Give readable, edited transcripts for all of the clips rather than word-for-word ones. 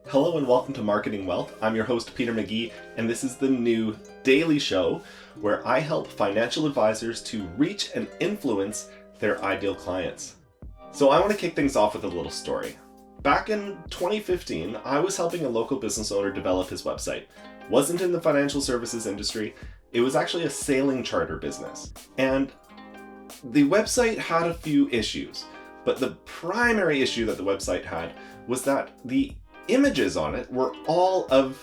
Hello and welcome to Marketing Wealth. I'm your host, Peter McGee, and this is the new daily show where I help financial advisors to reach and influence their ideal clients. So I want to kick things off with a little story. Back in 2015, I was helping a local business owner develop his website. Wasn't in the financial services industry. It was actually a sailing charter business. And the website had a few issues, but the primary issue that the website had was that the images on it were all of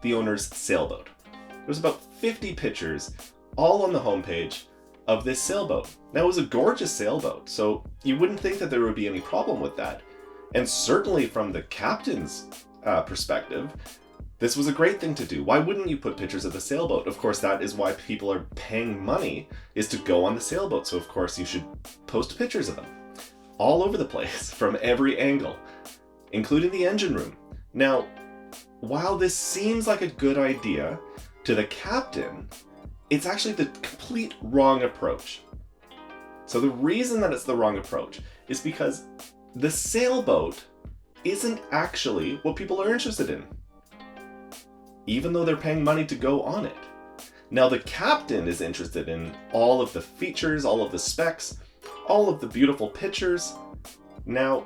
the owner's sailboat. There was about 50 pictures all on the homepage of this sailboat. Now, it was a gorgeous sailboat, so you wouldn't think that there would be any problem with that. And certainly from the captain's perspective, this was a great thing to do. Why wouldn't you put pictures of the sailboat? Of course, that is why people are paying money, is to go on the sailboat. So of course you should post pictures of them all over the place from every angle, including the engine room. Now, while this seems like a good idea to the captain, it's actually the complete wrong approach. So the reason that it's the wrong approach is because the sailboat isn't actually what people are interested in, even though they're paying money to go on it. Now, the captain is interested in all of the features, all of the specs, all of the beautiful pictures. Now,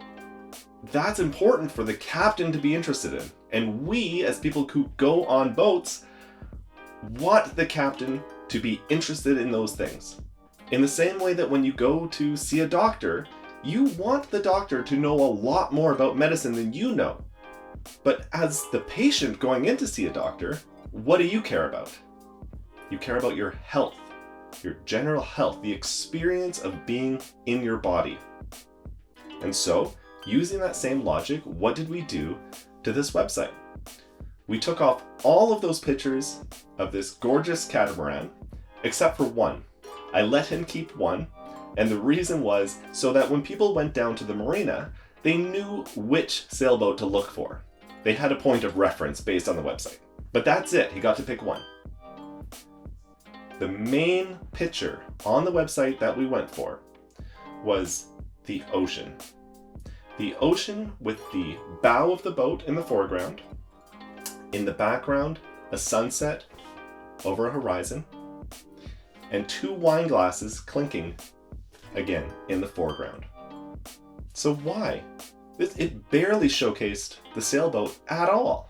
that's important for the captain to be interested in. And we, as people who go on boats, want the captain to be interested in those things. In the same way that when you go to see a doctor, you want the doctor to know a lot more about medicine than you know. But as the patient going in to see a doctor, what do you care about? You care about your health, your general health, the experience of being in your body. And so, using that same logic, what did we do to this website? We took off all of those pictures of this gorgeous catamaran, except for one. I let him keep one, and the reason was so that when people went down to the marina, they knew which sailboat to look for. They had a point of reference based on the website. But that's it, he got to pick one. The main picture on the website that we went for was the ocean. The ocean with the bow of the boat in the foreground. In the background, a sunset over a horizon. And two wine glasses clinking again in the foreground. So why? It barely showcased the sailboat at all.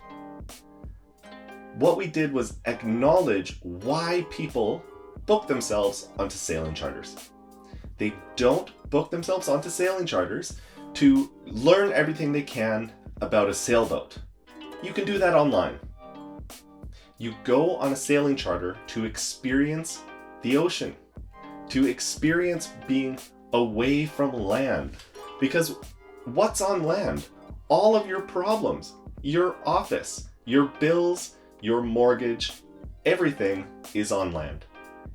What we did was acknowledge why people book themselves onto sailing charters. They don't book themselves onto sailing charters to learn everything they can about a sailboat. You can do that online. You go on a sailing charter to experience the ocean, to experience being away from land. Because what's on land? All of your problems, your office, your bills, your mortgage, everything is on land.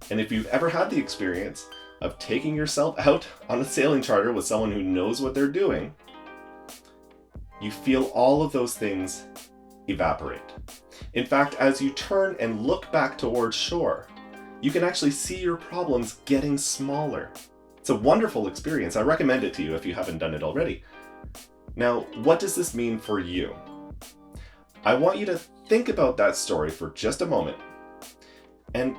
And if you've ever had the experience of taking yourself out on a sailing charter with someone who knows what they're doing, you feel all of those things evaporate. In fact, as you turn and look back towards shore, you can actually see your problems getting smaller. It's a wonderful experience. I recommend it to you if you haven't done it already. Now, what does this mean for you? I want you to think about that story for just a moment and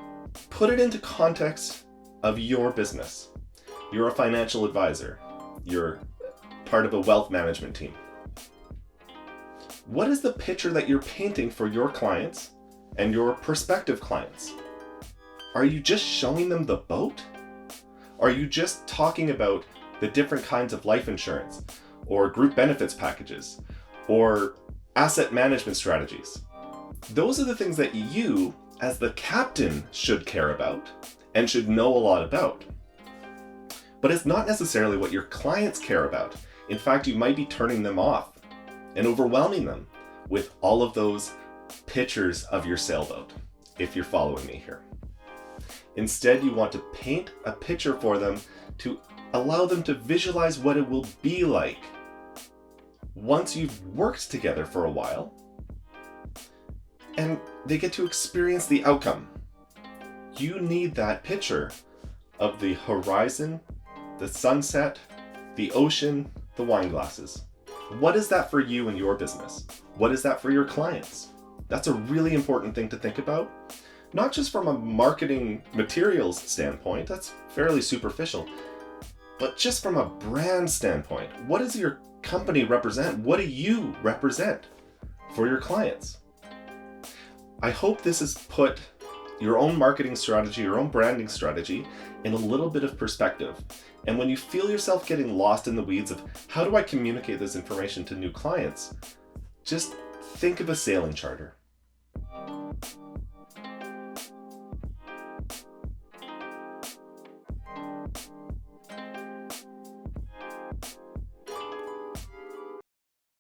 put it into context of your business. You're a financial advisor. You're part of a wealth management team. What is the picture that you're painting for your clients and your prospective clients? Are you just showing them the boat? Are you just talking about the different kinds of life insurance or group benefits packages or asset management strategies? Those are the things that you, as the captain, should care about and should know a lot about. But it's not necessarily what your clients care about. In fact, you might be turning them off and overwhelming them with all of those pictures of your sailboat, if you're following me here. Instead, you want to paint a picture for them to allow them to visualize what it will be like once you've worked together for a while and they get to experience the outcome. You need that picture of the horizon, the sunset, the ocean, the wine glasses. What is that for you and your business? What is that for your clients? That's a really important thing to think about. Not just from a marketing materials standpoint, that's fairly superficial, but just from a brand standpoint. What does your company represent? What do you represent for your clients? I hope this has put your own marketing strategy, your own branding strategy in a little bit of perspective. And when you feel yourself getting lost in the weeds of how do I communicate this information to new clients, just think of a sailing charter.